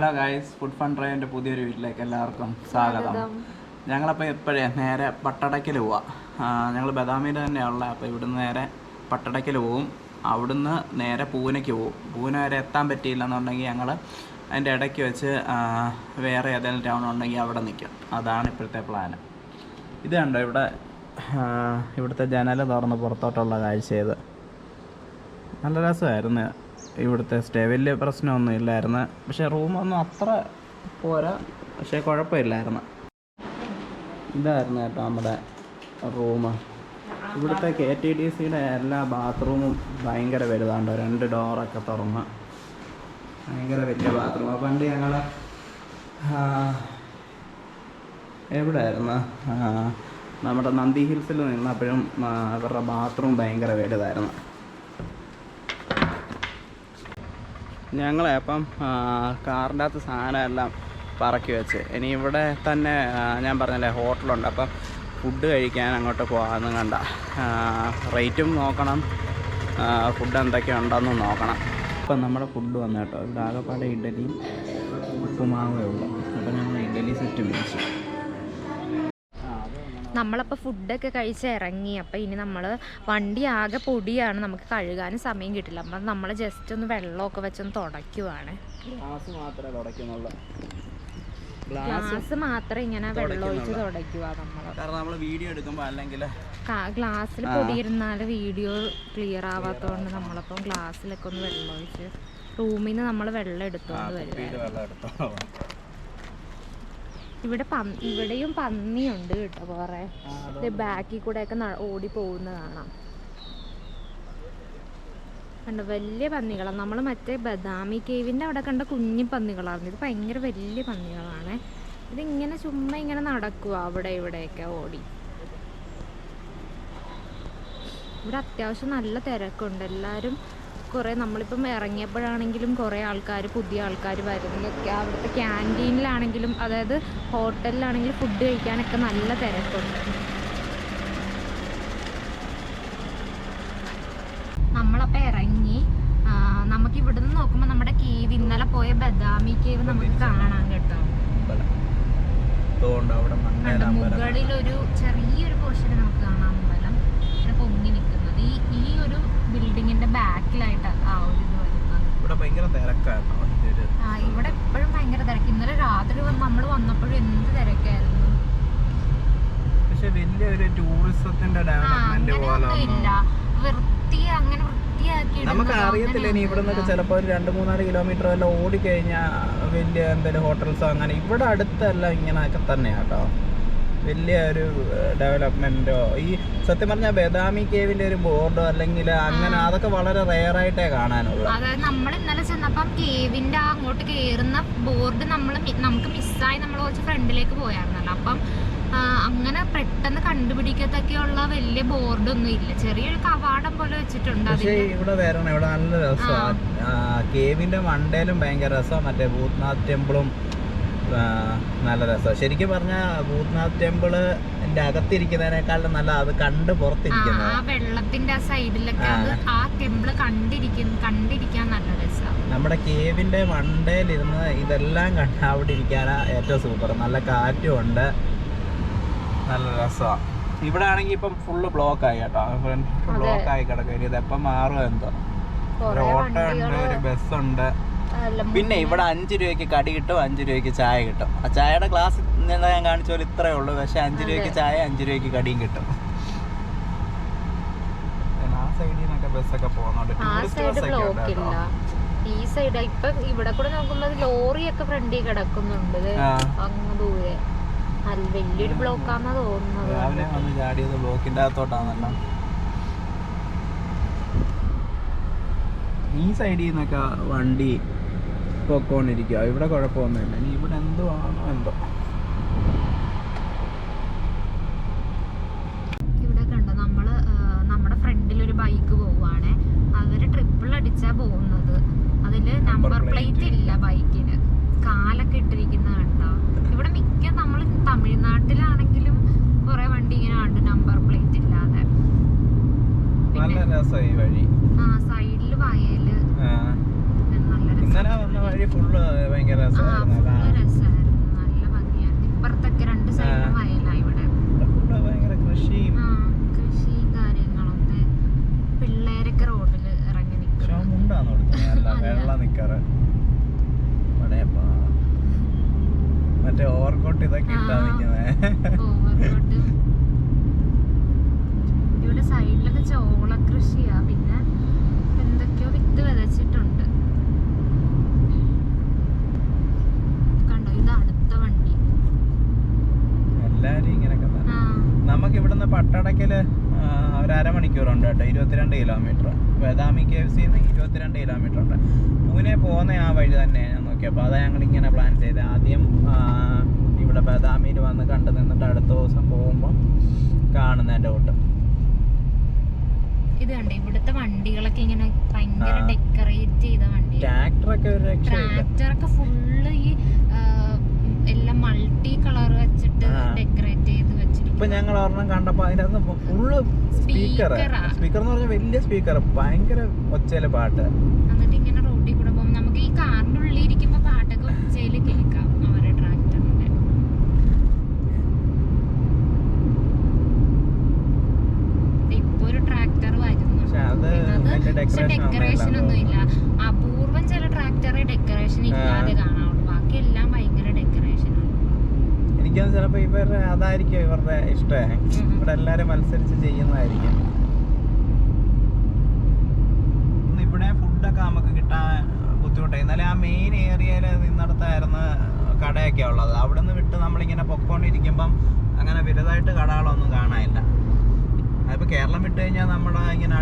Hello guys, food fun ഡ്രൈവിൻ്റെ പുതിയൊരു വീട്ടിലേക്ക് എല്ലാവർക്കും സ്വാഗതം. ഞങ്ങളപ്പോൾ എപ്പോഴേ നേരെ പട്ടടയ്ക്കൽ പോവാം. ഞങ്ങൾ ബദാമിയിൽ തന്നെയുള്ള. അപ്പോൾ ഇവിടുന്ന് നേരെ പട്ടടയ്ക്കൽ പോവും. അവിടുന്ന് നേരെ പൂനെക്ക് പോവും. പൂനെ വരെ എത്താൻ പറ്റിയില്ലെന്നുണ്ടെങ്കിൽ ഞങ്ങൾ അതിൻ്റെ ഇടയ്ക്ക് വെച്ച് വേറെ ഏതെങ്കിലും ടൗൺ ഉണ്ടെങ്കിൽ അവിടെ നിൽക്കും. അതാണ് ഇപ്പോഴത്തെ പ്ലാന്. ഇത് കണ്ടോ, ഇവിടുത്തെ ജനൽ തുറന്ന് പുറത്തോട്ടുള്ള കാഴ്ച. ഇത് നല്ല രസമായിരുന്നു. ഇവിടുത്തെ സ്റ്റേ വലിയ പ്രശ്നമൊന്നും ഇല്ലായിരുന്നു. പക്ഷേ റൂമൊന്നും അത്ര പോരാ, പക്ഷേ കുഴപ്പമില്ലായിരുന്നു. ഇതായിരുന്നു കേട്ടോ നമ്മുടെ റൂം. ഇവിടുത്തെ KTDCയുടെ എല്ലാ ബാത്റൂമും ഭയങ്കര വലുതാണ്ടോ. 2 ഡോറൊക്കെ തുറന്ന് ഭയങ്കര വലിയ ബാത്റൂം. പണ്ട് ഞങ്ങൾ എവിടെയായിരുന്നു, നമ്മുടെ നന്ദി ഹിൽസിൽ നിന്നപ്പോഴും അവരുടെ ബാത്റൂം ഭയങ്കര വലുതായിരുന്നു. ഞങ്ങളെ അപ്പം കാറിൻ്റെ അകത്ത് സാധനം എല്ലാം പറക്കി വെച്ച് ഇനി ഇവിടെ തന്നെ ഞാൻ പറഞ്ഞല്ലേ ഹോട്ടലുണ്ട്. അപ്പം ഫുഡ് കഴിക്കാൻ അങ്ങോട്ട് പോകാമെന്ന് കണ്ട. റേറ്റും നോക്കണം, ഫുഡ് എന്തൊക്കെ ഉണ്ടെന്നും നോക്കണം. അപ്പം നമ്മുടെ ഫുഡ് വന്നു കേട്ടോ. ഇവിടെ ആകെപ്പാടെ ഇഡ്ഡലിയും ഉപ്പുമാവേ ഉള്ളൂ. അപ്പം ഞങ്ങൾ ഇഡ്ഡലി സെറ്റ് മേടിച്ചു. നമ്മളപ്പോൾ ഫുഡൊക്കെ കഴിച്ച് ഇറങ്ങി. അപ്പോൾ ഇനി നമ്മൾ വണ്ടി ആകെ പൊടിയാണ്, നമുക്ക് കഴുകാനും സമയം കിട്ടില്ല. അപ്പം നമ്മൾ ജസ്റ്റ് ഒന്ന് വെള്ളമൊക്കെ വെച്ചൊന്ന് തുടയ്ക്കുവാണ്. ഗ്ലാസ് മാത്രം ഇങ്ങനെ വെള്ളം ഒഴിച്ച് തുടയ്ക്കുക നമ്മൾ. ഗ്ലാസ്സിൽ പൊടിയിരുന്നാൽ വീഡിയോ ക്ലിയർ ആവാത്തതുകൊണ്ട് നമ്മളപ്പം ഗ്ലാസ്സിലൊക്കെ ഒന്ന് വെള്ളം ഒഴിച്ച് റൂമിൽ നിന്ന് നമ്മൾ വെള്ളം എടുത്തുകൊണ്ട് വരും. ഇവിടെയും പന്നിയുണ്ട് കേട്ടോ. കുറേ ബാക്കിൽ കൂടെ ഒക്കെ ഓടി പോകുന്ന കാണാം. കണ്ട വലിയ പന്നികളാണ്. നമ്മൾ മറ്റേ ബദാമി കേവിൻ്റെ അവിടെ കണ്ട കുഞ്ഞി പന്നികളാണ്. ഇത് ഭയങ്കര വലിയ പന്നികളാണ്. ഇതിങ്ങനെ ചുമ്മാ ഇങ്ങനെ നടക്കുക അവിടെ ഇവിടെയൊക്കെ ഓടി. ഇവിടെ അത്യാവശ്യം നല്ല തിരക്കുണ്ട്. എല്ലാവരും കുറേ നമ്മളിപ്പം ഇറങ്ങിയപ്പോഴാണെങ്കിലും കുറേ ആൾക്കാർ, പുതിയ ആൾക്കാർ വരുന്നതൊക്കെ. അവിടുത്തെ ക്യാൻറ്റീനിലാണെങ്കിലും അതായത് ഹോട്ടലിലാണെങ്കിലും ഫുഡ് കഴിക്കാനൊക്കെ നല്ല തിരക്കുണ്ട്. നമ്മളപ്പോൾ ഇറങ്ങി. നമുക്ക് ഇവിടുന്ന് നോക്കുമ്പോൾ നമ്മുടെ കേവ്, ഇന്നലെ പോയ ബദാമി കേവ് നമുക്ക് കാണാൻ കേട്ടോ. മുകളിലൊരു ചെറിയൊരു പോർഷൻ നമുക്ക് കാണാൻ അമ്പലം ഇങ്ങനെ പൊങ്ങി നിൽക്കുന്നത്. ഈ ഒരു ബിൽഡിങ്ങിന്റെ ബാക്കിലായിട്ട് ആ ഒരു ഇത് വരുന്നത്. ഇവിടെ എപ്പോഴും ഭയങ്കര തിരക്ക്. ഇന്നലെ രാത്രി നമ്മൾ വന്നപ്പോഴും എന്ത് തിരക്കായിരുന്നു. ഇല്ല, അങ്ങനെ വൃത്തിയാക്കി നമുക്ക് അറിയത്തില്ല. ഇനി ഇവിടെ നിന്നൊക്കെ ചിലപ്പോൾ ഒരു 2-3 കിലോമീറ്റർ വല്ല ഓടിക്കഴിഞ്ഞാൽ വലിയ എന്തെങ്കിലും ഹോട്ടൽസോ അങ്ങനെ. ഇവിടെ അടുത്തെല്ലാം ഇങ്ങനെയൊക്കെ തന്നെയാട്ടോ. വലിയ ഒരു ഡെവലപ്മെന്റോ ഈ സത്യം പറഞ്ഞാൽ ബദാമി കേവിന്റെ ഒരു ബോർഡോ അല്ലെങ്കിൽ അങ്ങനെ അതൊക്കെ വളരെ റെയറായിട്ടേ കാണാനുള്ളൂ. അതായത് നമ്മൾ ഇന്നലെ ചെന്നപ്പം കേവിന്റെ അങ്ങോട്ട് കയറുന്ന ബോർഡ് നമുക്ക് മിസ്സായി. നമ്മൾ കുറച്ച് ഫ്രണ്ടിലേക്ക് പോയായിരുന്നല്ലോ. അപ്പം അങ്ങനെ പെട്ടെന്ന് കണ്ടുപിടിക്കത്തൊക്കെയുള്ള വലിയ ബോർഡൊന്നും ഇല്ല. ചെറിയൊരു കവാടം പോലെ വെച്ചിട്ടുണ്ട്. പക്ഷേ ഇവിടെ വരണം, ഇവിടെ നല്ല രസമാണ്. കേവിന്റെ മണ്ടയിലും ഭയങ്കര രസമാണ്. മറ്റേ ഭൂത്നാഥ് ടെമ്പിളും നല്ല രസമാണ്. ശരിക്കും പറഞ്ഞാൽ ഭൂത്നാഥ് ടെമ്പിളിന്റെ അകത്തിരിക്കുന്നതിനേക്കാളും നല്ല അത് കണ്ട് പുറത്തിരിക്കുന്നത്. ആ വെള്ളത്തിന്റെ ആ സൈഡിലൊക്കെ ആ ടെമ്പിള് കണ്ടിരിക്കാൻ നല്ല രസമാണ്. നമ്മുടെ കേവിന്റെ മണ്ടയിലിരുന്ന് ഇതെല്ലാം കണ്ട് അവിടെ ഇരിക്കാനാ ഏറ്റവും സൂപ്പർ. നല്ല കാറ്റും ഉണ്ട്, നല്ല രസമാണ്. ഇവിടെ ആണെങ്കിൽ ഇപ്പം ഫുള്ള് ബ്ലോക്ക് ആയി കേട്ടോ. ബ്ലോക്ക് ആയി കിടക്കും. ഇതെപ്പം മാറും എന്തോ. ഒരു ഓട്ടോ ഉണ്ട്, ഒരു ബസ്സുണ്ട്. പിന്നെ ഇവിടെ 5 രൂപയ്ക്ക് കടി കിട്ടും, 5 രൂപയ്ക്ക് ചായ കിട്ടും. ആ ചായയുടെ ഗ്ലാസ് ഞാൻ കാണിച്ച പോലെ ഇത്രയേ ഉള്ളൂ. പക്ഷെ 5 രൂപയ്ക്ക് ചായ, 5 രൂപയ്ക്ക് കടിയും കിട്ടും. ആ സൈഡിൽ നിന്നൊക്കെ ബസ്സൊക്കെ പോകുന്നുണ്ട്. ഈ സൈഡ് ഇപ്പൊ ഇവിടെ കൂടെ നോക്കുമ്പോ ലോറിയൊക്കെ ഫ്രണ്ടിൽ കിടക്കുന്നുണ്ട് അങ്ങ് ദൂരെ. വലിയൊരു ബ്ലോക്കാന്നാ തോന്നുന്നത്. രാവിലെ വന്ന് ചാടിയത് ബ്ലോക്കിന്റെ അകത്തോട്ടാണല്ലോ. ഈ സൈഡിൽ നിന്നൊക്കെ വണ്ടി പൊക്കോണ്ടിരിക്കുക. ഇവിടെ കുഴപ്പമൊന്നുമില്ല. ഇനി ഇവിടെ എന്തോ ആണോ എന്തോ. ഇവിടെ കണ്ടോ, നമ്മുടെ ഫ്രണ്ടിലൊരു ബൈക്ക് പോവുകയാണെ. അവര് ട്രിപ്പിൾ അടിച്ചാ പോകുന്നത്. അതില് നമ്പർ പ്ലേറ്റ് ഇല്ല ബൈക്കിന്. കാലൊക്കെ ഇട്ടിരിക്കുന്ന കണ്ടോ. ഇവിടെ മിക്ക നമ്മൾ തമിഴ്നാട്ടിലാണെങ്കിലും കുറെ വണ്ടി ഇങ്ങനെ ഉണ്ട് നമ്പർ പ്ലേറ്റ് ഇല്ലാതെ. നല്ല രസമായി വഴി. സൈഡില് വയല്. ഇന്നലെ വന്ന വഴി ഫുള്ള് ഭയങ്കര രസമായിരുന്നു. നല്ല ഭംഗിയായിരുന്നു. ഇപ്പുറത്തൊക്കെ രണ്ട് സൈഡിലും വയലായി. ഇവിടെ ഫുള്ള് ഭയങ്കര കൃഷിയും കാര്യങ്ങളൊക്കെ. പിള്ളേരൊക്കെ റോഡിൽ ഇറങ്ങി നിൽക്കും. ഉണ്ടാന്ന് വെള്ളം നിക്കാറ്. മറ്റേ ഓവർകോട്ട് ഇതൊക്കെ ഇട്ടാ നിക്കുന്നത്. ഓവർകോട്ട്. ഇവിടെ സൈഡിലൊക്കെ ചോള കൃഷിയാ. പിന്നെ എന്തൊക്കെയോ വിത്ത് വിതച്ചിട്ടുണ്ട്. കണ്ടോ, ഇത് അടുത്ത വണ്ടി. എല്ലാരും ഇങ്ങനെയൊക്കെ നമുക്ക് ഇവിടുന്ന് പട്ടടക്കല് ഒരു അരമണിക്കൂറുണ്ട് കേട്ടോ. 22 കിലോമീറ്റർ. ബദാമി KFC 22 കിലോമീറ്റർ ഉണ്ട്. പൂനെ പോകുന്ന ആ വഴി തന്നെ ഞാൻ നോക്കിയപ്പോൾ അതാ ഞങ്ങൾ ഇങ്ങനെ പ്ലാൻ ചെയ്തത്. ആദ്യം ഇവിടെ ബദാമിയിൽ വന്ന് കണ്ടു നിന്നിട്ട് അടുത്ത ദിവസം പോകുമ്പോൾ കാണുന്നതിൻ്റെ കൂട്ട്. ഇത് കണ്ടേ, ഇവിടുത്തെ വണ്ടികളൊക്കെ ഇങ്ങനെ ഭയങ്കര ഡെക്കറേറ്റ് ചെയ്ത വണ്ടി. ട്രാക്ടറൊക്കെ ഫുള്ള് ഈ എല്ലാം മൾട്ടി കളർ വെച്ചിട്ട് ഡെക്കറേറ്റ് ചെയ്ത് വെച്ചിട്ട്. ഇപ്പൊ ഞങ്ങൾ ഒരെണ്ണം കണ്ടപ്പോ അതിനകത്ത് ഫുള്ള് സ്പീക്കർ എന്ന് പറഞ്ഞാൽ വലിയ സ്പീക്കർ, ഭയങ്കര ഒച്ചയില് പാട്ട്. എന്നിട്ട് ഇങ്ങനെ റോഡിൽ കൂടെ പോകുമ്പോൾ നമുക്ക് ഈ കാറിന്റെ ഉള്ളിൽ ഇരിക്കുമ്പോ പാട്ടൊക്കെ ഒച്ചയില് കേൾക്കാം അവരുടെ ട്രാക്ടറിന്റെ. ഇപ്പൊ ഒരു ട്രാക്ടർ വരുന്നു. പക്ഷെ ഡെക്കറേഷൻ ഒന്നും ഇല്ല. അപൂർവം ചില ട്രാക്ടറെ ഡെക്കറേഷൻ ഇല്ലാതെ കാണാവുള്ളൂ. ബാക്കി എല്ലാം ഭയങ്കര ഡെക്കറേഷൻ ആണ്. എനിക്കൊന്നും ചിലപ്പോ ഇവരുടെ അതായിരിക്കും ഇവരുടെ ഇഷ്ടം. ഇവിടെ എല്ലാരും മത്സരിച്ച് ചെയ്യുന്നതായിരിക്കും. ഇവിടെ ഫുഡൊക്കെ നമുക്ക് കിട്ടാൻ ബുദ്ധിമുട്ടായി. എന്നാലും ആ മെയിൻ ഏരിയയിൽ നിന്നിടത്തായിരുന്നു കടയൊക്കെ ഉള്ളത്. അവിടെ നിന്ന് വിട്ട് നമ്മളിങ്ങനെ പൊക്കോണ്ടിരിക്കുമ്പം അങ്ങനെ വലുതായിട്ട് കടകളൊന്നും കാണാനില്ല. അതിപ്പോ കേരളം വിട്ട് കഴിഞ്ഞാൽ നമ്മുടെ ഇങ്ങനെ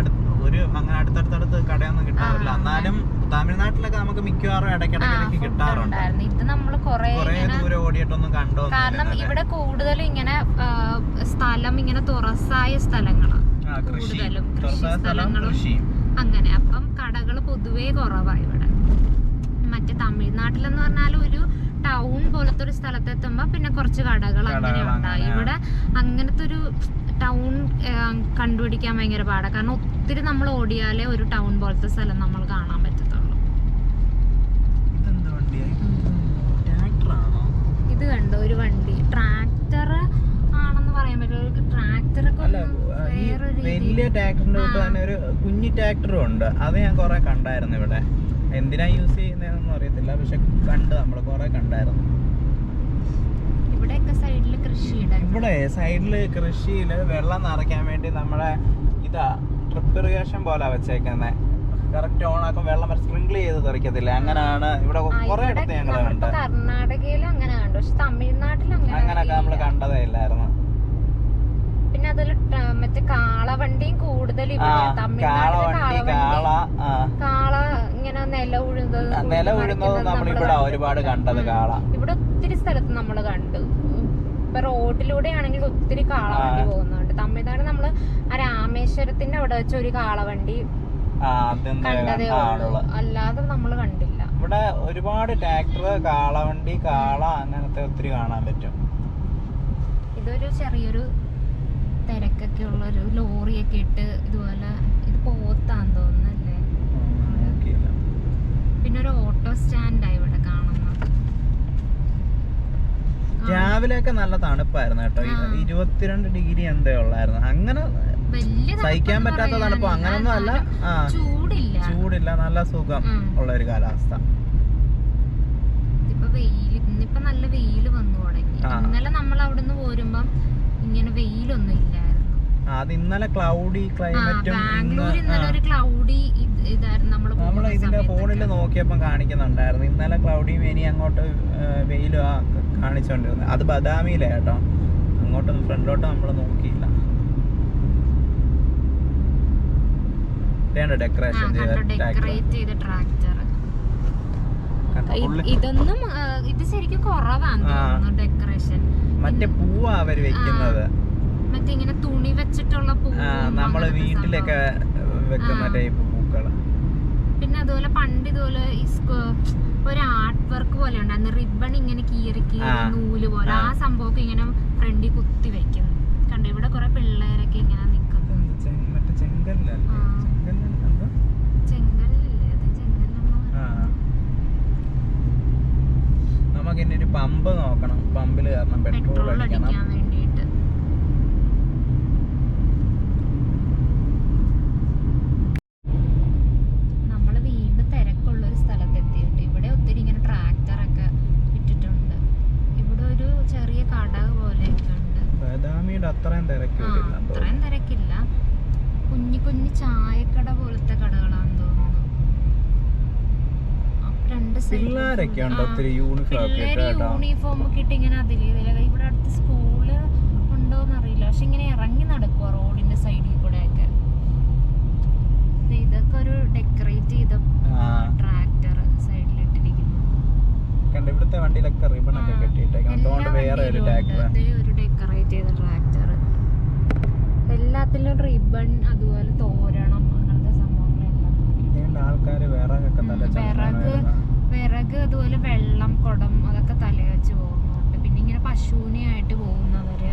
അങ്ങനെ അടുത്തടുത്തടുത്ത് കടയൊന്നും കിട്ടാറില്ല. എന്നാലും തമിഴ്നാട്ടിലൊക്കെ നമുക്ക് മിക്കവാറും ഇടയ്ക്കിടയ്ക്ക് കിട്ടാറുണ്ട്. ഇത് നമ്മള് കുറേ ദൂരം ഓടിയിട്ടൊന്നും കണ്ടോ. കാരണം ഇവിടെ കൂടുതലും ഇങ്ങനെ സ്ഥലം ഇങ്ങനെ തുറസായ സ്ഥലങ്ങളാണ് കൂടുതലും, കൃഷി സ്ഥലങ്ങളും അങ്ങനെ. അപ്പം കടകൾ പൊതുവേ കുറവാണ് ഇവിടെ. മറ്റേ തമിഴ്നാട്ടിലെന്ന് പറഞ്ഞാൽ ഒരു ടൗൺ പോലത്തെ ഒരു സ്ഥലത്തെത്തുമ്പോ പിന്നെ കുറച്ച് കടകൾ അങ്ങനെ ഉണ്ടായി. ഇവിടെ അങ്ങനത്തെ ഒരു ടൗൺ കണ്ടുപിടിക്കാൻ ഭയങ്കര പാടാണ്. കാരണം ഒത്തിരി നമ്മൾ ഓടിയാലേ ഒരു ടൗൺ പോലത്തെ സ്ഥലം നമ്മൾ കാണാൻ പറ്റത്തുള്ളൂ. ഇത് കണ്ടോ, ഒരു വണ്ടി ട്രാക്ടർ ആണെന്ന് പറയാൻ പറ്റില്ല. ട്രാക്ടറൊക്കെ വലിയ ട്രാക്ടറിന്റെ കൂട്ട് തന്നെ ഒരു കുഞ്ഞി ട്രാക്ടറും ഉണ്ട്. അത് ഞാൻ കുറെ കണ്ടായിരുന്നു ഇവിടെ. എന്തിനാ യൂസ് ചെയ്യുന്നതെന്നൊന്നും അറിയത്തില്ല, പക്ഷെ നമ്മൾ കുറെ കണ്ടായിരുന്നു. ഇവിടെ സൈഡില് കൃഷിയില് വെള്ളം നിറയ്ക്കാൻ വേണ്ടി നമ്മളെ ട്രിപ്പ് ഇറിഗേഷൻ പോലെ വെച്ചേക്കുന്നത്. കറക്റ്റ് ഓൺ ആക്കും, വെള്ളം സ്പ്രിങ്കിൾ ചെയ്ത് തെറിക്കത്തില്ല. അങ്ങനെയാണ് ഇവിടെ കുറെ ഇടത്ത് ഞങ്ങൾ കണ്ടത്. കർണാടകയിലും അങ്ങനെ കണ്ടു, പക്ഷെ തമിഴ്നാട്ടിലും അങ്ങനെയൊക്കെ നമ്മൾ കണ്ടതേ ഇല്ലായിരുന്നു. പിന്നെ അതിൽ മറ്റേ കാളവണ്ടിയും കൂടുതൽ കാള ഇങ്ങനെ നില ഉഴുന്നത് നമ്മളിവിടെ ഒരുപാട് കണ്ടത്. കാള ഇവിടെ ഒത്തിരി സ്ഥലത്ത് നമ്മൾ കണ്ടു. ഇപ്പൊ റോഡിലൂടെ ആണെങ്കിൽ ഒത്തിരി കാളവണ്ടി പോകുന്നുണ്ട്. തമിഴ്നാട് നമ്മള് ആ രാമേശ്വരത്തിന്റെ അവിടെ വെച്ച ഒരു കാളവണ്ടി കണ്ടതേ ഉള്ളൂ, അല്ലാതെ നമ്മള് കണ്ടില്ല. ഇവിടെ ഒരുപാട് ട്രാക്ടർ, കാളവണ്ടി, കാള അങ്ങനത്തെ ഒത്തിരി കാണാൻ പറ്റും. ഇതൊരു ചെറിയൊരു തിരക്കൊക്കെ ഉള്ള ഒരു ലോറിയൊക്കെ ഇട്ട് ഇതുപോലെ. ഇത് പോത്താന്ന് തോന്നുന്നല്ലേ. പിന്നെ ഒരു ഓട്ടോ സ്റ്റാൻഡായി ഇവിടെ കാണുന്നത്. രാവിലെയൊക്കെ നല്ല തണുപ്പായിരുന്നു കേട്ടോ. 22 ഡിഗ്രി എന്തേ ഉള്ളായിരുന്നു. അങ്ങനെ സഹിക്കാൻ പറ്റാത്ത തണുപ്പോ അങ്ങനൊന്നും അല്ല. ചൂടില്ല, നല്ല സുഖം ഉള്ള ഒരു കാലാവസ്ഥ. ഇന്നിപ്പോ നല്ല വെയില് വന്നു തുടങ്ങി. ഇന്നലെ നമ്മൾ അവിടുന്ന് പോരുമ്പം ഇങ്ങനെ വെയിലൊന്നും ഇല്ലായിരുന്നു. അത് ഇന്നലെ ക്ലൗഡി ക്ലൈമറ്റും. ബാംഗ്ലൂർ ഇന്നലെ ഒരു ക്ലൗഡി ഇതായിരുന്നു. നമ്മൾ ഇതിന്റെ ഫോണിൽ നോക്കിയപ്പോൾ കാണിക്കുന്നുണ്ടായിരുന്നു ഇന്നലെ ക്ലൗഡിയും ഇനി അങ്ങോട്ട് വെയിലും കാണിച്ചോണ്ടിരുന്നത്. അത് ബദാമിയിലെ കേട്ടോ. അങ്ങോട്ടൊന്നും ഫ്രണ്ടിലോട്ട് നമ്മൾ നോക്കിയില്ല. ഡെക്കറേഷൻ ചെയ്ത ട്രാക്ടർ. ഇതൊന്നും ഇത് ശരിക്കും കുറവാണ് ഡെക്കറേഷൻ. മറ്റേ പൂവാ അവര് വെക്കുന്നത്. മറ്റേ ഇങ്ങനെ തുണി വെച്ചിട്ടുള്ള പൂവ്, നമ്മള് വീട്ടിലൊക്കെ വെക്കുന്ന ടൈപ്പ് പൂക്കള്. പിന്നെ അതുപോലെ പണ്ട് ഇതുപോലെ ഒരു ആർട്ട് വർക്ക് പോലെ ഉണ്ടായിരുന്നു. റിബൺ ഇങ്ങനെ കീറി നൂല് പോലെ. ആ സംഭവമൊക്കെ ഇങ്ങനെ ഫ്രണ്ടിൽ കുത്തി വെക്കുന്നു. കണ്ടോ, ഇവിടെ കുറെ പിള്ളേരൊക്കെ ഇങ്ങനെ നിക്കുന്നു. പമ്പിൽ കാരണം പെട്രോൾ അടിക്കണം. വേണ്ടിയിട്ട് നമ്മൾ വീണ്ടും തിരക്കുള്ള ഒരു സ്ഥലത്തെത്തിയിട്ട് ഇവിടെ ഒത്തിരി ഇങ്ങനെ ട്രാക്ടറൊക്കെ ഇട്ടിട്ടുണ്ട്. ഇവിടെ ഒരു ചെറിയ കട പോലെയൊക്കെ ഉണ്ട്. ബദാമിയുടെ അത്രയും തിരക്കില്ല. കുഞ്ഞു കുഞ്ഞു ചായക്കട പോലത്തെ കടകളാന്ന് തോന്നുന്നു. പിള്ളേരൊക്കെ ഉണ്ട്, ഒത്തിരി യൂണിഫോം ഒക്കെ ഇട്ട് ഇങ്ങനെ അതിലെ ഇവിടെ അടുത്ത് സ്കൂള് ഉണ്ടോന്ന് അറിയില്ല. പക്ഷെ ഇങ്ങനെ ഇറങ്ങി നടക്കുക റോഡിന്റെ സൈഡിൽ കൂടെ ഒക്കെ. ഇതൊക്കെ ഒരു ഡെക്കറേറ്റ് ചെയ്ത ട്രാക്ടർ സൈഡിൽ ഇട്ടിരിക്കുന്നു. ഇവിടുത്തെ വണ്ടിയിലൊക്കെ റിബൺ ഒക്കെ കെട്ടിയിട്ടേക്കാണ്. വേറെ ഒരു ഡെക്കറേറ്റ് ചെയ്ത ട്രാക്ടർ. എല്ലാത്തിലും റിബൺ അതുപോലെ തോരണം അങ്ങനത്തെ സംഭവങ്ങളെല്ലാം. ആൾക്കാര് വിറക് അതുപോലെ വെള്ളം കുടം അതൊക്കെ തല വെച്ച് പോകുന്നുണ്ട്. പിന്നെ ഇങ്ങനെ പശുവിനെയായിട്ട് പോകുന്നവര്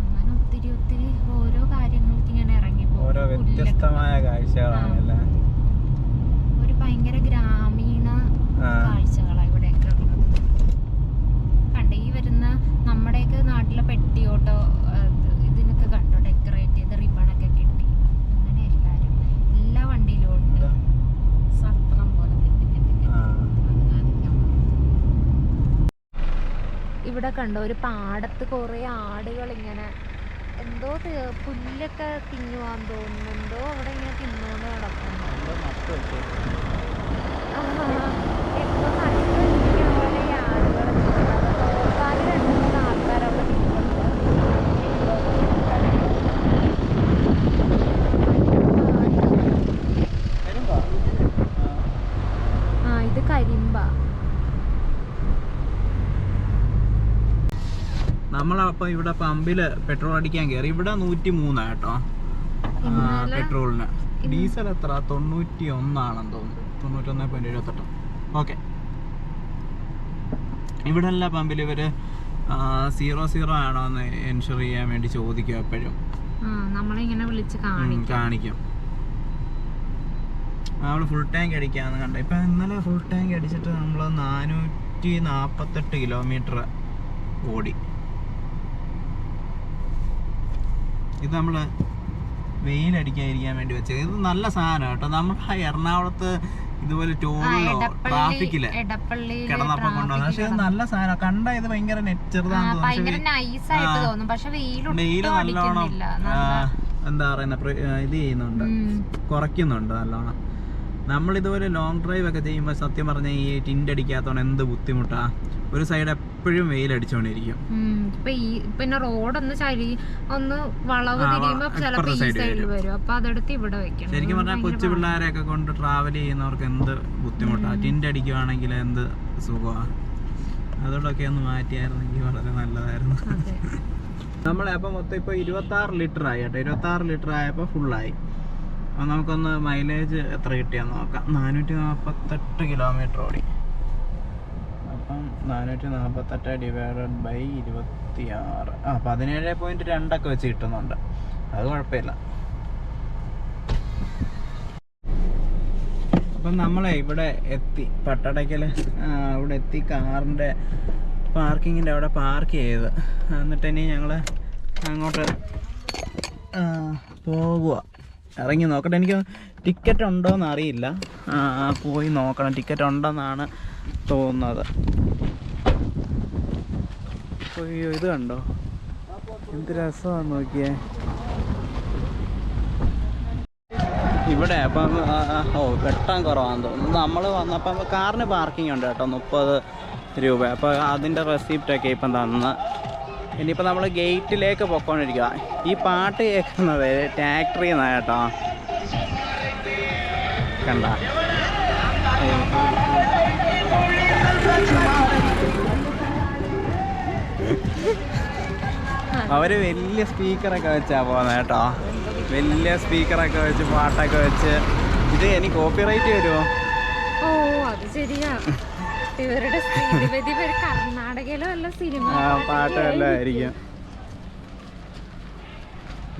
അങ്ങനെ ഒത്തിരി ഒത്തിരി ഓരോ കാര്യങ്ങൾക്ക് ഇങ്ങനെ ഇറങ്ങി പോകും. വ്യത്യസ്തമായ കാഴ്ചകളാണ്. ഒരു ഭയങ്കര ഗ്രാമീണ കാഴ്ചകളാണ് ഇവിടെയൊക്കെ ഉള്ളത്. കണ്ട ഈ വരുന്ന നമ്മുടെയൊക്കെ നാട്ടിലെ പെട്ടിയോട്ടോ ഇതിനൊക്കെ കണ്ടോ ഡെക്കറേറ്റ് ചെയ്ത് റിബണൊക്കെ കിട്ടി. അങ്ങനെ എല്ലാ വണ്ടിയിലും ഉണ്ട്. സത്രം പോലെ ഇവിടെ കണ്ടോ ഒരു പാടത്ത് കുറെ ആടുകൾ ഇങ്ങനെ എന്തോ പുല്ലൊക്കെ തിന്നുവാന്ന് തോന്നുന്നു. എന്തോ അവിടെ ഇങ്ങനെ തിന്നോണ്ട് നടക്കുന്നു. എന്തോ നട്ടുവെച്ചിരിക്കുന്ന പോലെ ഈ ആടുകൾ നോക്കാതെ 2-3 ആൾക്കാർ അവിടെ നിൽക്കുന്നുണ്ട്. ഇത് കരിമ്പ. നമ്മളപ്പോ ഇവിടെ പമ്പില് പെട്രോൾ അടിക്കാൻ കയറി. ഇവിടെ 103 കേട്ടോ പെട്രോളിന്. ഡീസൽ എത്ര 91 ആണെന്ന് തോന്നുന്നു. 91.78. ഓക്കെ. ഇവിടെ എല്ലാ പമ്പിലും ഇവര് 00 ആണോ എന്ന് എൻഷുർ ചെയ്യാൻ വേണ്ടി ചോദിക്കും. എപ്പോഴും നമ്മളിങ്ങനെ വിളിച്ച് കാണിക്കും. നമ്മൾ ഫുൾ ടാങ്ക് അടിക്കാന്ന് കണ്ട. ഇപ്പൊ ഇന്നലെ ഫുൾ ടാങ്ക് അടിച്ചിട്ട് നമ്മൾ 448 കിലോമീറ്റർ ഓടി. ഇത് നമ്മള് വെയിലടിക്കാതിരിക്കാൻ വേണ്ടി വെച്ചത്. ഇത് നല്ല സാധനം കേട്ടോ. നമ്മൾ എറണാകുളത്ത് ഇതുപോലെ ടോളിലോ ട്രാഫിക്കില് കിടന്നപ്പോ കൊണ്ടുവന്നു. പക്ഷെ നല്ല സാധനം കണ്ട. ഇത് ഭയങ്കര ചെറുതാണെന്ന് തോന്നുന്നു. പക്ഷെ വെയില് നല്ലോണം എന്താ പറയുന്ന ഇത് ചെയ്യുന്നുണ്ട്, കുറയ്ക്കുന്നുണ്ട് നല്ലോണം. നമ്മളിതുപോലെ ലോങ് ഡ്രൈവ് ഒക്കെ ചെയ്യുമ്പോൾ സത്യം പറഞ്ഞാൽ ഈ ടിൻഡ് അടിക്കാത്തോണ്ട് എന്ത് ബുദ്ധിമുട്ടാ. ഒരു സൈഡ് എപ്പോഴും വെയിലടിച്ചോണ്ടിരിക്കും. പിന്നെ റോഡൊന്ന് ഒന്ന് വളവ് തിരിയുമ്പോ ചിലപ്പോ ഈ സൈഡിൽ വരും. അപ്പൊ അതെടുത്ത് ഇവിടെ വെക്കണം. ശരിക്കും പറഞ്ഞാൽ കൊച്ചു പിള്ളേരെയൊക്കെ കൊണ്ട് ട്രാവൽ ചെയ്യുന്നവർക്ക് എന്ത് ബുദ്ധിമുട്ടാ. ടിൻഡ് അടിക്കുവാണെങ്കിൽ എന്ത് സുഖമാ. അതോടൊക്കെ ഒന്ന് മാറ്റിയായിരുന്നെങ്കിൽ വളരെ നല്ലതായിരുന്നു. നമ്മളെ അപ്പം മൊത്തം ഇപ്പൊ 26 ലിറ്റർ ആയി കേട്ടോ. 26 ലിറ്റർ ആയപ്പോ ഫുള്ളായി. അപ്പം നമുക്കൊന്ന് മൈലേജ് എത്ര കിട്ടിയാന്ന് നോക്കാം. 448 കിലോമീറ്റർ ഓടി. അപ്പം 448 ഡിവൈഡഡ് ബൈ 26 17.2 ഒക്കെ വെച്ച് കിട്ടുന്നുണ്ട്. അത് കുഴപ്പമില്ല. അപ്പം നമ്മളെ ഇവിടെ എത്തി. പട്ടടയ്ക്കൽ ഇവിടെ എത്തി. കാറിൻ്റെ പാർക്കിങ്ങിൻ്റെ അവിടെ പാർക്ക് ചെയ്ത് എന്നിട്ട് ഇനി ഞങ്ങൾ അങ്ങോട്ട് പോകുക. ഇറങ്ങി നോക്കട്ടെ. എനിക്ക് ടിക്കറ്റ് ഉണ്ടോയെന്ന് അറിയില്ല. പോയി നോക്കണം. ടിക്കറ്റ് ഉണ്ടെന്നാണ് തോന്നുന്നത്. അയ്യോ ഇത് കണ്ടോ എന്ത് രസമാണെന്ന് നോക്കിയേ. ഇവിടെ അപ്പം വെട്ടാൻ കുറവാണെന്ന് തോന്നുന്നു. നമ്മൾ വന്നപ്പം കാറിന് പാർക്കിംഗ് ഉണ്ട് കേട്ടോ, 30 രൂപ. അപ്പോൾ അതിൻ്റെ റെസിപ്റ്റൊക്കെ ഇപ്പം തന്ന്. ഇനിയിപ്പോൾ നമ്മൾ ഗേറ്റിലേക്ക് പൊക്കോണ്ടിരിക്കുക. ഈ പാട്ട് കേൾക്കുന്നത് ടാക്ടറിൽ നിന്നാണ് കേട്ടോ. കണ്ട അവർ വലിയ സ്പീക്കറൊക്കെ വെച്ചാ പോകുന്നത് കേട്ടോ. വലിയ സ്പീക്കറൊക്കെ വെച്ച് പാട്ടൊക്കെ വെച്ച്. ഇത് എനിക്ക് കോപ്പിറൈറ്റ് വരുമോ? ഓ അത് ശരിയാ. ഇവരുടെ കർണാടകയിലോ അല്ല സിനിമ പാട്ടല്ല ആയിരിക്കും.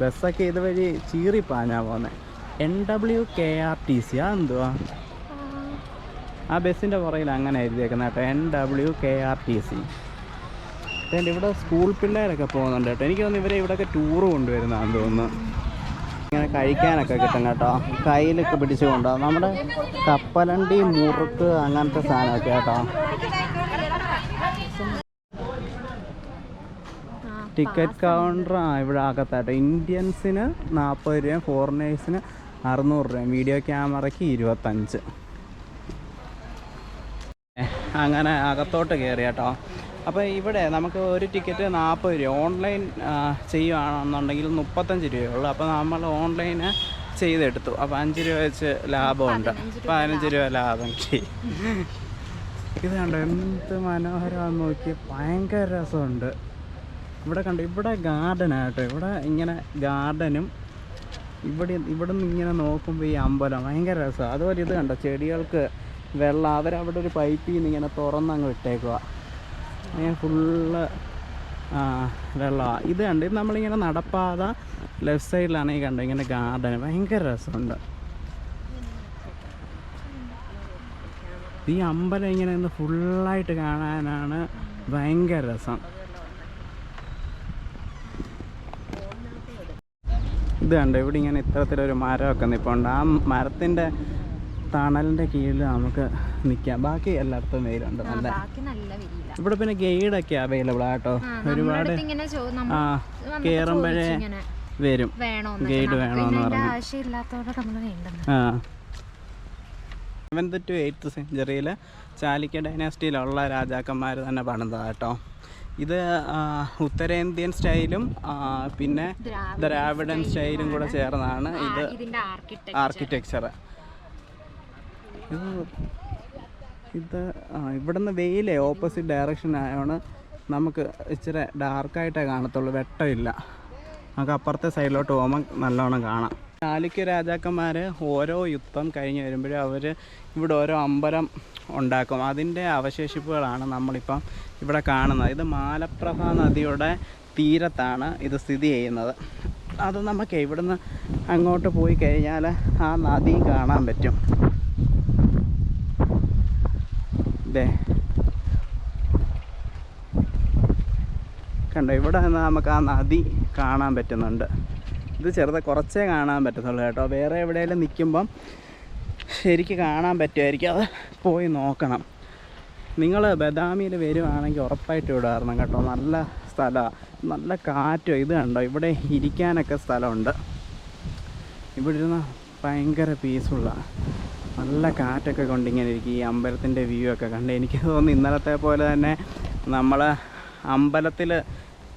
ബസ്സൊക്കെ ഇതുവഴി ചീറിപ്പാഞ്ഞാ പോന്നെ. NWKRTC എന്തുവാ ആ ബസ്സിൻ്റെ പുറകിൽ അങ്ങനെ എഴുതിയേക്കുന്ന കേട്ടോ. NWKRTC. ഇവിടെ സ്കൂൾ പിള്ളേരൊക്കെ പോകുന്നുണ്ട് കേട്ടോ. എനിക്ക് തോന്നുന്നു ഇവരെ ഇവിടെയൊക്കെ ടൂറ് കൊണ്ടുവരുന്നതാണെന്ന് തോന്നുന്നു. ഇങ്ങനെ കഴിക്കാനൊക്കെ കിട്ടും കേട്ടോ, കയ്യിലൊക്കെ പിടിച്ച് കൊണ്ടുപോകും. നമ്മുടെ കപ്പലണ്ടി, മുറുക്ക് അങ്ങനത്തെ സാധനമൊക്കെ കേട്ടോ. ടിക്കറ്റ് കൗണ്ടർ ഇവിടെ അകത്താട്ടോ. ഇന്ത്യൻസിന് 40 രൂപയും ഫോറിനേഴ്സിന് 600 രൂപയും, വീഡിയോ ക്യാമറയ്ക്ക് 25. അങ്ങനെ അകത്തോട്ട് കയറി കേട്ടോ. അപ്പോൾ ഇവിടെ നമുക്ക് ഒരു ടിക്കറ്റ് 40 രൂപ, ഓൺലൈൻ ചെയ്യുകയാണെന്നുണ്ടെങ്കിൽ 35 രൂപയുള്ളൂ. അപ്പോൾ നമ്മൾ ഓൺലൈന് ചെയ്തെടുത്തു. അപ്പോൾ 5 രൂപ വെച്ച് ലാഭമുണ്ട്, 15 രൂപ ലാഭം കിട്ടി. ഇത് കണ്ടോ എന്ത് മനോഹരമാണെന്ന് നോക്കി, ഭയങ്കര രസമുണ്ട്. ഇവിടെ കണ്ടോ, ഇവിടെ ഗാർഡനാട്ടോ. ഇവിടെ ഇങ്ങനെ ഗാർഡനും ഇവിടെ നിന്ന് ഇങ്ങനെ നോക്കുമ്പോൾ ഈ അമ്പലം ഭയങ്കര രസമാണ്. അതുപോലെ ഇത് കണ്ടോ, ചെടികൾക്ക് വെള്ളം അവരവിടെ ഒരു പൈപ്പിൽ നിന്ന് ഇങ്ങനെ തുറന്നങ്ങ് വിട്ടേക്കുക, അങ്ങനെ ഫുള്ള് വെള്ളമാണ്. ഇത് കണ്ട്, ഇത് നമ്മളിങ്ങനെ നടപ്പാത ലെഫ്റ്റ് സൈഡിലാണ് ഈ കണ്ടോ ഇങ്ങനെ ഗാർഡൻ, ഭയങ്കര രസമുണ്ട്. ഈ അമ്പലം ഇങ്ങനെ ഒന്ന് ഫുള്ളായിട്ട് കാണാനാണ് ഭയങ്കര രസം. ഇത് കണ്ടോ, ഇവിടെ ഇങ്ങനെ ഇത്തരത്തിലൊരു മരമൊക്കെ നിൽപ്പുണ്ട്. ആ മരത്തിൻ്റെ തണലിൻ്റെ കീഴിൽ നമുക്ക് നിൽക്കാം. ബാക്കി എല്ലായിടത്തും വെയിലുണ്ട് നല്ല. ഇവിടെ പിന്നെ ഗൈഡൊക്കെ അവൈലബിൾ ആട്ടോ. ഒരുപാട് കയറുമ്പോഴേ വരും, ഗൈഡ് വേണമെന്ന് പറഞ്ഞു. 7th to 8th സെഞ്ചുറിയിൽ ചാലിക്യ ഡൈനാസ്റ്റിയിലുള്ള രാജാക്കന്മാർ തന്നെ പണിതാ കേട്ടോ. ഇത് ഉത്തരേന്ത്യൻ സ്റ്റൈലും പിന്നെ ദ്രാവിഡൻ സ്റ്റൈലും കൂടെ ചേർന്നാണ് ഇത് ആർക്കിടെക്ചർ. ഇത് ഇവിടുന്ന് വെയിലേ ഓപ്പോസിറ്റ് ഡയറക്ഷൻ ആയതുകൊണ്ട് നമുക്ക് ഇച്ചിരി ഡാർക്കായിട്ടേ കാണത്തുള്ളൂ, വെട്ടമില്ല. നമുക്ക് അപ്പുറത്തെ സൈഡിലോട്ട് പോകുമ്പോൾ നല്ലോണം കാണാം. ചാലുക്യ രാജാക്കന്മാർ ഓരോ യുദ്ധം കഴിഞ്ഞ് വരുമ്പോഴും അവർ ഇവിടെ ഓരോ അമ്പലം ഉണ്ടാക്കും. അതിൻ്റെ അവശേഷിപ്പുകളാണ് നമ്മളിപ്പം ഇവിടെ കാണുന്നത്. ഇത് മാലപ്രഭ നദിയുടെ തീരത്താണ് ഇത് സ്ഥിതി ചെയ്യുന്നത്. അത് നമുക്ക് ഇവിടുന്ന് അങ്ങോട്ട് പോയി കഴിഞ്ഞാൽ ആ നദി കാണാൻ പറ്റും. ഇതേ കണ്ടോ, ഇവിടെ നിന്ന് നമുക്ക് ആ നദി കാണാൻ പറ്റുന്നുണ്ട്. ഇത് കുറച്ചേ കാണാൻ പറ്റത്തുള്ളൂ കേട്ടോ. വേറെ എവിടെയെങ്കിലും നിൽക്കുമ്പം ശരിക്ക് കാണാൻ പറ്റുമായിരിക്കും, അത് പോയി നോക്കണം. നിങ്ങൾ ബദാമിയിൽ വരുവാണെങ്കിൽ ഉറപ്പായിട്ട് ഇവിടെ വരണം കേട്ടോ. നല്ല സ്ഥലമാണ്, നല്ല കാറ്റോ. ഇത് കണ്ടോ, ഇവിടെ ഇരിക്കാനൊക്കെ സ്ഥലമുണ്ട്. ഇവിടെ ഇരുന്ന് ഭയങ്കര പീസ്ഫുള്ളാണ്, നല്ല കാറ്റൊക്കെ കൊണ്ടിങ്ങനെ ഇരിക്കും. ഈ അമ്പലത്തിൻ്റെ വ്യൂ ഒക്കെ കണ്ട് എനിക്ക് തോന്നുന്നു ഇന്നലത്തെ പോലെ തന്നെ നമ്മൾ അമ്പലത്തിൽ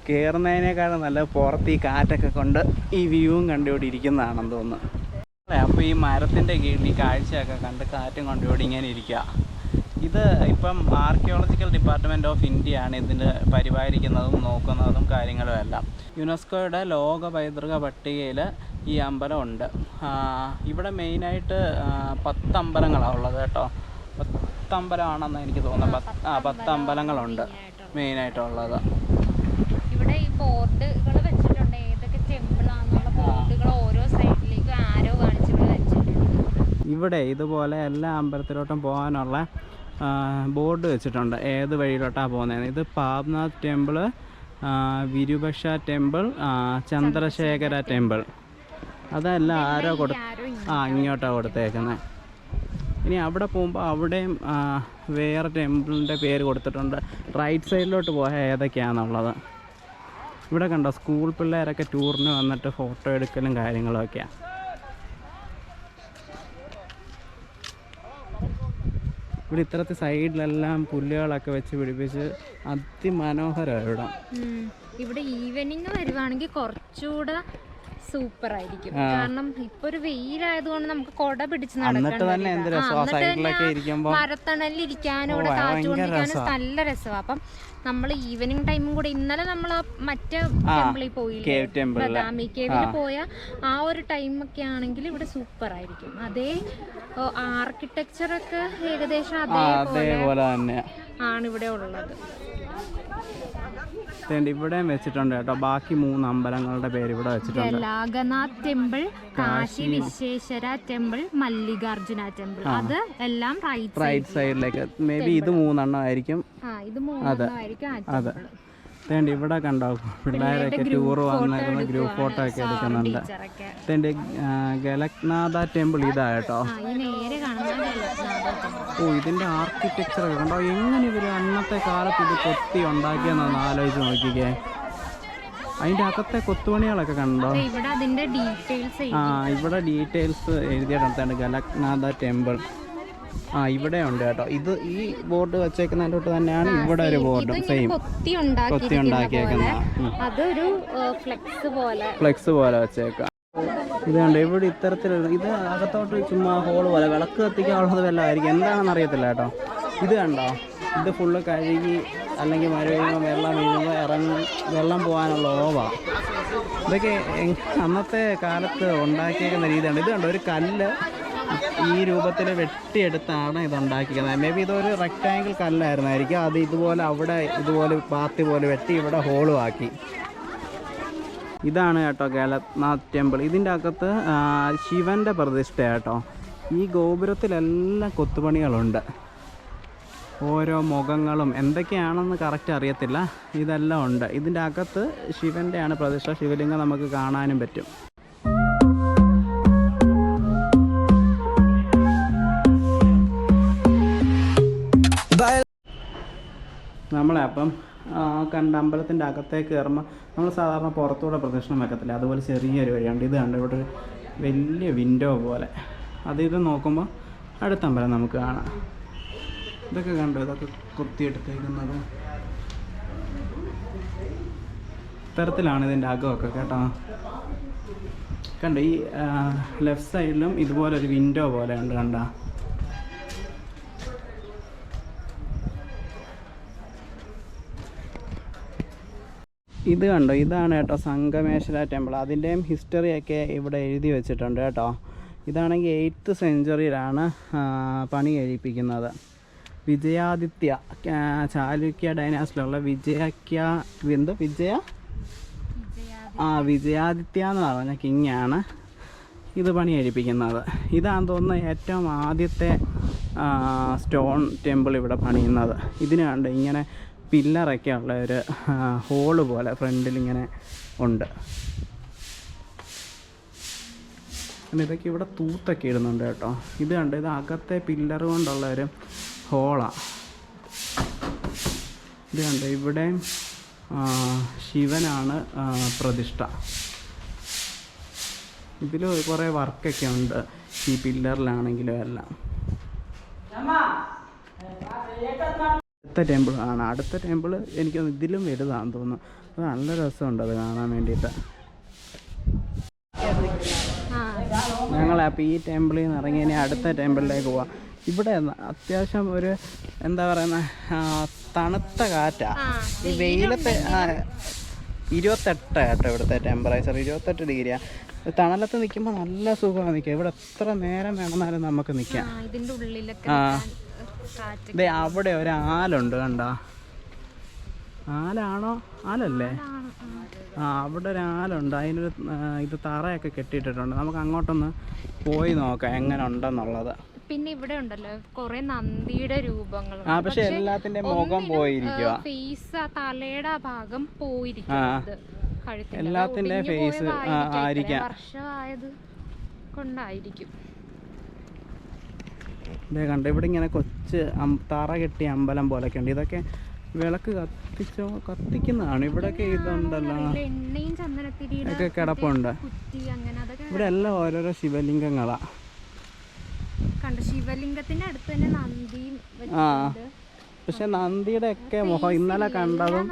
കയറുന്നതിനേക്കാളും നല്ല പുറത്ത് ഈ കാറ്റൊക്കെ കൊണ്ട് ഈ വ്യൂവും കണ്ടുകൂടി ഇരിക്കുന്നതാണെന്ന് തോന്നുന്നു. അപ്പോൾ ഈ മരത്തിൻ്റെ കീഴിൽ ഈ കാഴ്ചയൊക്കെ കണ്ട് കാറ്റും കൊണ്ടുകൂടി ഇങ്ങനെ ഇരിക്കുക. ഇത് ഇപ്പം ആർക്കിയോളജിക്കൽ ഡിപ്പാർട്ട്മെൻറ്റ് ഓഫ് ഇന്ത്യ ആണ് ഇതിൻ്റെ പരിപാലിക്കുന്നതും നോക്കുന്നതും കാര്യങ്ങളും എല്ലാം. യുനെസ്കോയുടെ ലോക പൈതൃക പട്ടികയിൽ ഈ അമ്പലം ഉണ്ട്. ഇവിടെ മെയിനായിട്ട് 10 അമ്പലങ്ങളാണ് ഉള്ളത് കേട്ടോ. 10 അമ്പലമാണെന്ന് എനിക്ക് തോന്നുന്നു. 10 അമ്പലങ്ങളുണ്ട് മെയിനായിട്ടുള്ളത്. ഇവിടെ ഈ ബോർഡുകൾ വെച്ചിട്ടുണ്ട്, ഏതൊക്കെ ടെമ്പിളാണെന്നുള്ള ബോർഡുകൾ ഓരോ സൈഡിലേക്കും ആരോ കാണിച്ച് ഇവിടെ വെച്ചിട്ടുണ്ട്. ഇവിടെ ഇതുപോലെ എല്ലാ അമ്പലത്തിലോട്ടും പോകാനുള്ള ബോർഡ് വെച്ചിട്ടുണ്ട്, ഏത് വഴിയിലോട്ടാണ് പോകുന്നത്. ഇത് Papanath temple, Virupaksha temple, Chandrashekhara temple, അതെല്ലാം ആരോ ഇങ്ങോട്ടാണ് കൊടുത്തേക്കുന്നത്. ഇനി അവിടെ പോകുമ്പോൾ അവിടെയും വേറെ ടെമ്പിളിൻ്റെ പേര് കൊടുത്തിട്ടുണ്ട്. റൈറ്റ് സൈഡിലോട്ട് പോയാൽ ഏതൊക്കെയാണെന്നുള്ളത്. ഇവിടെ കണ്ടോ, സ്കൂൾ പിള്ളേരൊക്കെ ടൂറിന് വന്നിട്ട് ഫോട്ടോ എടുക്കലും കാര്യങ്ങളൊക്കെയാണ്. ഇവിടെ ഇത്തരത്തിൽ സൈഡിലെല്ലാം പുല്ലുകളൊക്കെ വെച്ച് പിടിപ്പിച്ച് അതിമനോഹരമാണ് ഇവിടെ. ഇവിടെ ഈവനിങ് വരുവാണെങ്കിൽ കുറച്ചുകൂടെ സൂപ്പർ ആയിരിക്കും. കാരണം ഇപ്പൊ ഒരു വെയിലായതുകൊണ്ട് നമുക്ക് കൊട പിടിച്ച് മരത്തണലിൽ ഇരിക്കാനും ഇവിടെ കാറ്റ് കൊണ്ടിരിക്കാനും നല്ല രസമാണ്. അപ്പം നമ്മൾ ഈവനിങ് ടൈമും കൂടെ, ഇന്നലെ നമ്മൾ ആ മറ്റേ ടെമ്പിളിൽ പോയില്ലേ, ബദാമി കേവിൽ പോയ ആ ഒരു ടൈമൊക്കെ ആണെങ്കിൽ ഇവിടെ സൂപ്പർ ആയിരിക്കും. അതേ ആർക്കിടെക്ചറൊക്കെ ഏകദേശം അതേപോലെ തന്നെ ആണ് ഇവിടെ ഉള്ളത്. ഇവിടെയും വെച്ചിട്ടുണ്ട് കേട്ടോ. ബാക്കി 3 അമ്പലങ്ങളുടെ പേര് ഇവിടെ വെച്ചിട്ടുണ്ട്. Galaganath temple, Kashi Vishweshwara temple, Mallikarjuna temple. അത് എല്ലാം റൈറ്റ് സൈഡിലേക്ക്. മേ ബി ഇത് 3 ആയിരിക്കും. ഇത് 3 ആയിരിക്കും. അതെ. തേണ്ട ഇവിടെ കണ്ടോ പിള്ളേരൊക്കെ ടൂർ വന്നിരുന്ന ഗ്രൂപ്പ് ഫോട്ടോ ഒക്കെ എടുക്കുന്നുണ്ട്. തേണ്ട ഗലക്നാഥ ടെമ്പിൾ ഇതാ കേട്ടോ. ഓ ഇതിൻ്റെ ആർക്കിടെക്ചർ ഒക്കെ കണ്ടോ, എങ്ങനെ ഇവർ അന്നത്തെ കാലത്ത് ഇത് കൊത്തി ഉണ്ടാക്കിയെന്നൊന്ന് ആലോചിച്ച് നോക്കിക്കേ. അതിൻ്റെ അകത്തെ കൊത്തുപണികളൊക്കെ കണ്ടോ. ഇവിടെ ഡീറ്റെയിൽസ് എഴുതിയിട്ടുണ്ട്. ഗലക്നാഥ ടെമ്പിൾ ഇവിടെ ഉണ്ട് കേട്ടോ. ഇത് ഈ ബോർഡ് വെച്ചേക്കുന്നതിൻ്റെ തൊട്ട് തന്നെയാണ് ഇവിടെ ഒരു ബോർഡും സെയിം കൊത്തി ഉണ്ടാക്കിയേക്കുന്ന ഫ്ലെക്സ് പോലെ വെച്ചേക്കാം. ഇത് കണ്ടോ ഇവിടെ ഇത്തരത്തിലുള്ള ഇത് അകത്തോട്ട് ചുമ്മാ ഹോൾ പോലെ വിളക്ക് കത്തിക്കാനുള്ളത് വല്ലതായിരിക്കും, എന്താണെന്ന് അറിയത്തില്ല കേട്ടോ. ഇത് കണ്ടോ, ഇത് ഫുള്ള് കഴുകി അല്ലെങ്കിൽ മഴ വീഴുമ്പോൾ വെള്ളം വീഴുമ്പോൾ വെള്ളം പോകാനുള്ള ഓവാ. ഇതൊക്കെ അന്നത്തെ കാലത്ത് ഉണ്ടാക്കിയേക്കുന്ന രീതിയാണ്. ഇത് കണ്ടോ ഒരു കല്ല് ഈ രൂപത്തിൽ വെട്ടിയെടുത്താണ് ഇതുണ്ടാക്കിക്കുന്നത്. മേ ബി ഇതൊരു റെക്റ്റാങ്കിൾ കല്ലായിരുന്നായിരിക്കും. അത് ഇതുപോലെ അവിടെ ഇതുപോലെ പാത്തി പോലെ വെട്ടി ഇവിടെ ഹോളും ആക്കി. ഇതാണ് കേട്ടോ ഗലക്നാഥ് ടെമ്പിൾ. ഇതിൻ്റെ അകത്ത് ശിവൻ്റെ പ്രതിഷ്ഠ കേട്ടോ. ഈ ഗോപുരത്തിലെല്ലാം കൊത്തുപണികളുണ്ട്, ഓരോ മുഖങ്ങളും എന്തൊക്കെയാണെന്ന് കറക്റ്റ് അറിയത്തില്ല, ഇതെല്ലാം ഉണ്ട്. ഇതിൻ്റെ അകത്ത് ശിവൻ്റെയാണ് പ്രതിഷ്ഠ. ശിവലിംഗം നമുക്ക് കാണാനും പറ്റും. നമ്മളെ അപ്പം കണ്ട അമ്പലത്തിൻ്റെ അകത്തേക്ക് കയറുമ്പോൾ നമ്മൾ സാധാരണ പുറത്തൂടെ പ്രദക്ഷിണം വെക്കത്തില്ല, അതുപോലെ ചെറിയൊരു വഴിയുണ്ട്. ഇത് കണ്ട് ഇവിടെ ഒരു വലിയ വിൻഡോ പോലെ, ഇത് നോക്കുമ്പോൾ അടുത്ത അമ്പലം നമുക്ക് കാണാം. ഇതൊക്കെ കണ്ടോ, ഇതൊക്കെ കുത്തിയെടുത്തേക്കുന്നത് ഇത്തരത്തിലാണ് ഇതിൻ്റെ അകമൊക്കെ കേട്ടോ. കണ്ടോ ഈ ലെഫ്റ്റ് സൈഡിലും ഇതുപോലെ ഒരു വിൻഡോ പോലെ ഉണ്ട് കണ്ടോ. ഇത് കണ്ടോ, ഇതാണ് കേട്ടോ സംഗമേശ്വര ടെമ്പിൾ. അതിൻ്റെയും ഹിസ്റ്ററിയൊക്കെ ഇവിടെ എഴുതി വെച്ചിട്ടുണ്ട് കേട്ടോ. ഇതാണെങ്കിൽ 8th സെഞ്ച്വറിയിലാണ് പണി കഴിപ്പിക്കുന്നത്. വിജയാദിത്യ ചാലുക്യ ഡൈനാസ്റ്റിലുള്ള വിജയാദിത്യ എന്ന് പറഞ്ഞ കിങ്ങാണ് ഇത് പണി കഴിപ്പിക്കുന്നത്. ഇതാണെന്ന് തോന്നുന്നു ഏറ്റവും ആദ്യത്തെ സ്റ്റോൺ ടെമ്പിൾ ഇവിടെ പണിയുന്നത്. ഇതിന് കണ്ട് ഇങ്ങനെ പില്ലറൊക്കെ ഉള്ള ഒരു ഹോള് പോലെ ഫ്രണ്ടിലിങ്ങനെ ഉണ്ട്. ഇതൊക്കെ ഇവിടെ തൂത്തൊക്കെ ഇടുന്നുണ്ട് കേട്ടോ. ഇത് കണ്ട് ഇത് അകത്തെ പില്ലർ കൊണ്ടുള്ള ഒരു ഹോളാണ്. ഇത് കണ്ട് ഇവിടെ ശിവനാണ് പ്രതിഷ്ഠ. ഇതിൽ കുറേ വർക്കൊക്കെ ഉണ്ട് ഈ പില്ലറിലാണെങ്കിലും എല്ലാം. അടുത്ത ടെമ്പിൾ ആണ്. അടുത്ത ടെമ്പിൾ എനിക്ക് ഇതിലും വലുതാണെന്ന് തോന്നുന്നു. അത് നല്ല രസമുണ്ട് അത് കാണാൻ വേണ്ടിയിട്ട്. ഞങ്ങളപ്പോൾ ഈ ടെമ്പിളിൽ നിന്ന് ഇറങ്ങി ഇനി അടുത്ത ടെമ്പിളിലേക്ക് പോവാം. ഇവിടെ അത്യാവശ്യം ഒരു എന്താ പറയുന്ന തണുത്ത കാറ്റാണ്. ഈ വെയിലത്തെ 28 കേട്ടോ ഇവിടുത്തെ ടെമ്പറേച്ചർ, 28 ഡിഗ്രിയാണ്. തണലത്ത് നിൽക്കുമ്പോൾ നല്ല സുഖമാണ് നിൽക്കുക. ഇവിടെ എത്ര നേരം വേണമെന്നാലും നമുക്ക് നിൽക്കാം. ദേ അവിടെ ഒരു ആലുണ്ട് കണ്ടോ. ആലാണോ? ആലല്ലേ? അവിടെ ഒരു ആലുണ്ട്. അതിനൊരു ഇത് തറയൊക്കെ കെട്ടിയിട്ടിട്ടുണ്ട്. നമുക്ക് അങ്ങോട്ടൊന്ന് പോയി നോക്കാം എങ്ങനെ ഉണ്ടെന്നുള്ളത്. പിന്നെ ഇവിടെ ഉണ്ടല്ലോ കുറെ നന്ദിയുടെ രൂപങ്ങൾ. പക്ഷെ എല്ലാത്തിന്റെ മുഖം പോയിരിക്കുക, ഫേസ് തലയുടെ ഭാഗം പോയിരിക്കുന്നത്, എല്ലാത്തിന്റെ ഫേസ് ആയിരിക്കാം, വർഷമായത് കൊണ്ടായിരിക്കും. ഇതേ കണ്ട ഇവിടെ ഇങ്ങനെ കൊച്ച് തറ കെട്ടിയ അമ്പലം പോലൊക്കെ ഉണ്ട്. ഇതൊക്കെ വിളക്ക് കത്തിക്കുന്നതാണ്. ഇവിടെയൊക്കെ ഇതുണ്ടല്ലോ, ഒക്കെ കിടപ്പുണ്ട്. ഇവിടെ എല്ലാം ഓരോരോ ശിവലിംഗങ്ങളാ. ശിവലിംഗത്തിന്റെ അടുത്ത് തന്നെ നന്ദിയും. പക്ഷെ നന്ദിയുടെ ഒക്കെ മുഖം ഇന്നലെ കണ്ടതും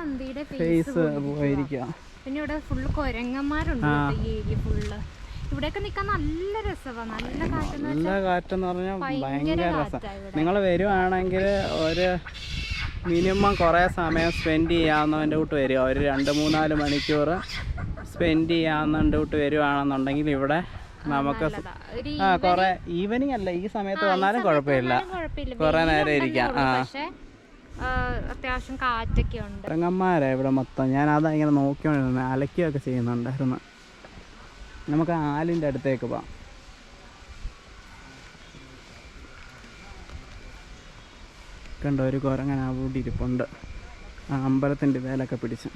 ഫേസ് പോയിരിക്കുക. പിന്നെ ഇവിടെ ഫുള്ള് കൊരങ്ങന്മാരുണ്ട്. ഈ ഏരിയ ഫുള്ള് ഇവിടെയൊക്കെ നിൽക്കാൻ നല്ല രസമാണ്. നല്ല കാറ്റെന്ന് പറഞ്ഞാൽ ഭയങ്കര രസം. നിങ്ങൾ വരുവാണെങ്കിൽ ഒരു മിനിമം കുറേ സമയം സ്പെൻഡ് ചെയ്യാവുന്നതിൻ്റെ കൂട്ട് വരിക. ഒരു 2-3-4 മണിക്കൂർ സ്പെൻഡ് ചെയ്യാവുന്നതിൻ്റെ കൂട്ട് വരുവാണെന്നുണ്ടെങ്കിൽ ഇവിടെ നമുക്ക് കുറേ ഈവനിങ് അല്ല, ഈ സമയത്ത് വന്നാലും കുഴപ്പമില്ല, കുറേ നേരം ഇരിക്കാം. അത്യാവശ്യം കാറ്റൊക്കെ ഉണ്ട്. കുരങ്ങന്മാരാ ഇവിടെ മൊത്തം. ഞാൻ അതാ ഇങ്ങനെ നോക്കിക്കൊണ്ടിരുന്നത്, അലക്കുകയൊക്കെ ചെയ്യുന്നുണ്ടായിരുന്നു. നമുക്ക് ആലിൻ്റെ അടുത്തേക്ക് പോവാം. കണ്ടോ ഒരു കുരങ്ങൻ അവിടെ ഇരിപ്പുണ്ട്. ആ അമ്പലത്തിൻ്റെ ഇതേലൊക്കെ പിടിച്ച്.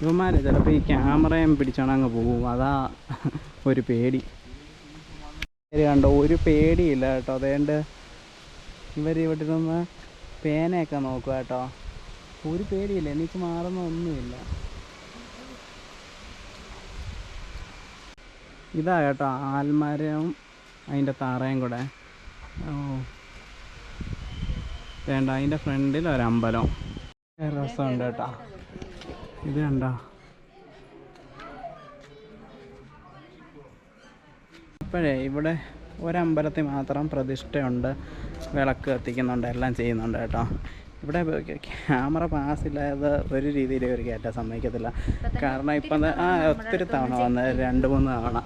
ഇവന്മാർ ചിലപ്പോൾ ഈ ക്യാമറയും പിടിച്ചോണ്ട് അങ്ങ് പോകും, അതാ ഒരു പേടി. കണ്ടോ, ഒരു പേടിയില്ല കേട്ടോ. അതേണ്ട് ഇവരിവിടെ നിന്ന് പേനയൊക്കെ നോക്കുക കേട്ടോ. ഒരു പേടിയില്ല, എനിക്ക് മാറുന്ന ഒന്നുമില്ല. ഇതാ കേട്ടോ ആൽമരവും അതിൻ്റെ തറയും കൂടെ. ഓ വേണ്ട, അതിൻ്റെ ഫ്രണ്ടിൽ ഒരമ്പലം. രസമുണ്ട് കേട്ടോ. ഇത് കണ്ടോ. അപ്പോഴേ ഇവിടെ ഒരമ്പലത്തിൽ മാത്രം പ്രതിഷ്ഠയുണ്ട്, വിളക്ക് കത്തിക്കുന്നുണ്ട്, എല്ലാം ചെയ്യുന്നുണ്ട് കേട്ടോ. ഇവിടെ ക്യാമറ പാസ്സില്ലാതെ ഒരു രീതിയിൽ ഒരു കയറ്റാൻ സമ്മതിക്കത്തില്ല. കാരണം ഇപ്പം ഒത്തിരി തവണ വന്ന് 2-3 തവണ.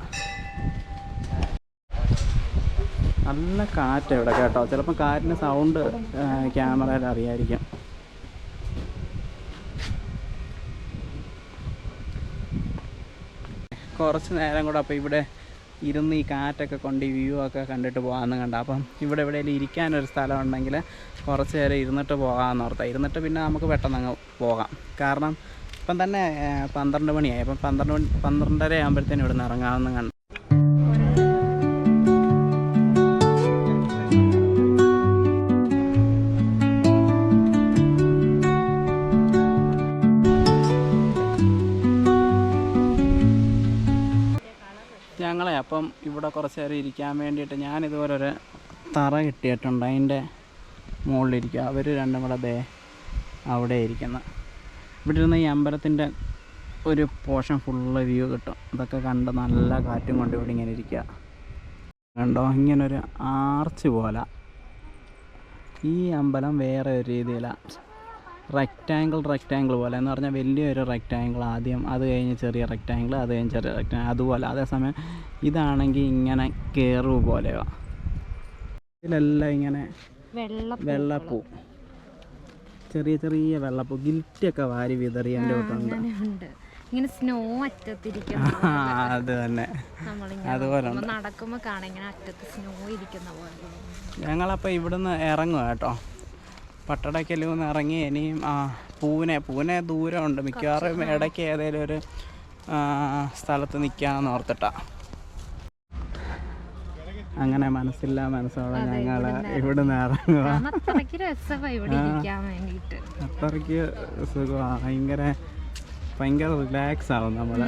നല്ല കാറ്റ് ഇവിടെ കേട്ടോ. ചിലപ്പോൾ കാറ്റിന് സൗണ്ട് ക്യാമറയിൽ അറിയായിരിക്കും. കുറച്ച് നേരം കൂടെ അപ്പോൾ ഇവിടെ ഇരുന്ന് ഈ കാറ്റൊക്കെ കൊണ്ട് ഈ വ്യൂ ഒക്കെ കണ്ടിട്ട് പോകാമെന്ന് കണ്ട. അപ്പം ഇവിടെ എവിടെയെങ്കിലും ഇരിക്കാനൊരു സ്ഥലം ഉണ്ടെങ്കിൽ കുറച്ച് നേരം ഇരുന്നിട്ട് പോകാമെന്ന് ഓർത്താൽ. ഇരുന്നിട്ട് പിന്നെ നമുക്ക് പെട്ടെന്ന് അങ്ങ് പോകാം. കാരണം ഇപ്പം തന്നെ 12 മണിയായി. അപ്പം 12:30 ആകുമ്പോഴത്തേനും ഇവിടെ നിന്ന് ഇറങ്ങാമെന്ന് കണ്ടു. ഞങ്ങളെ അപ്പം ഇവിടെ കുറച്ച് നേരം ഇരിക്കാൻ വേണ്ടിയിട്ട് ഞാനിതുപോലെ ഒരു തറ കിട്ടിയിട്ടുണ്ട്. അതിൻ്റെ മുകളിലിരിക്കുക. അവർ രണ്ടും കൂടെ അവിടെ ഇരിക്കുന്ന. ഇവിടെ ഇരുന്ന് ഈ അമ്പലത്തിൻ്റെ ഒരു പോർഷൻ ഫുള്ള് വ്യൂ കിട്ടും. ഇതൊക്കെ കണ്ട് നല്ല കാറ്റും കൊണ്ട് ഇവിടെ ഇങ്ങനെ ഇരിക്കുക. കണ്ടോ, ഇങ്ങനൊരു ആർച്ച് പോലെ. ഈ അമ്പലം വേറെ ഒരു രീതിയിലാണ്. റെക്റ്റാങ്കിൾ പോലെ എന്ന് പറഞ്ഞാൽ വലിയൊരു റെക്റ്റാങ്കിൾ ആദ്യം, അത് കഴിഞ്ഞ് ചെറിയ റെക്റ്റാങ്കിൾ, അത് കഴിഞ്ഞ് ചെറിയ റെക്റ്റാങ്കിൾ, അതുപോലെ. അതേസമയം ഇതാണെങ്കിൽ ഇങ്ങനെ കയറുക പോലെയോ. ഇതിലെല്ലാം ഇങ്ങനെ വെള്ളപ്പൂ, ചെറിയ ചെറിയ വെള്ളപ്പൂ, ഗിൽറ്റൊക്കെ വാരി വിതറി എൻ്റെ വീട്ടുണ്ട്. ഇങ്ങനെ സ്നോ അറ്റത്തിരിക്കുന്ന അത് തന്നെ, അതുപോലെ നടക്കുമ്പോൾ കാണാം ഇങ്ങനെ അറ്റത്ത് സ്നോ ഇരിക്കുന്ന പോലെ. ഞങ്ങളപ്പോൾ ഇവിടുന്ന് ഇറങ്ങുക കേട്ടോ. പട്ടടയ്ക്കലിൽ നിന്ന് ഇറങ്ങി ഇനിയും പൂനെ ദൂരമുണ്ട്. മിക്കവാറും ഇടയ്ക്ക് ഏതെങ്കിലും ഒരു സ്ഥലത്ത് നിൽക്കാമെന്ന് ഓർത്തിട്ടാണ്. അങ്ങനെ മനസ്സോടെ ഞങ്ങൾ ഇവിടുന്ന് ഇറങ്ങുക. അത്രയ്ക്ക് സുഖമാണ്. ഭയങ്കര റിലാക്സ് ആവും നമ്മൾ.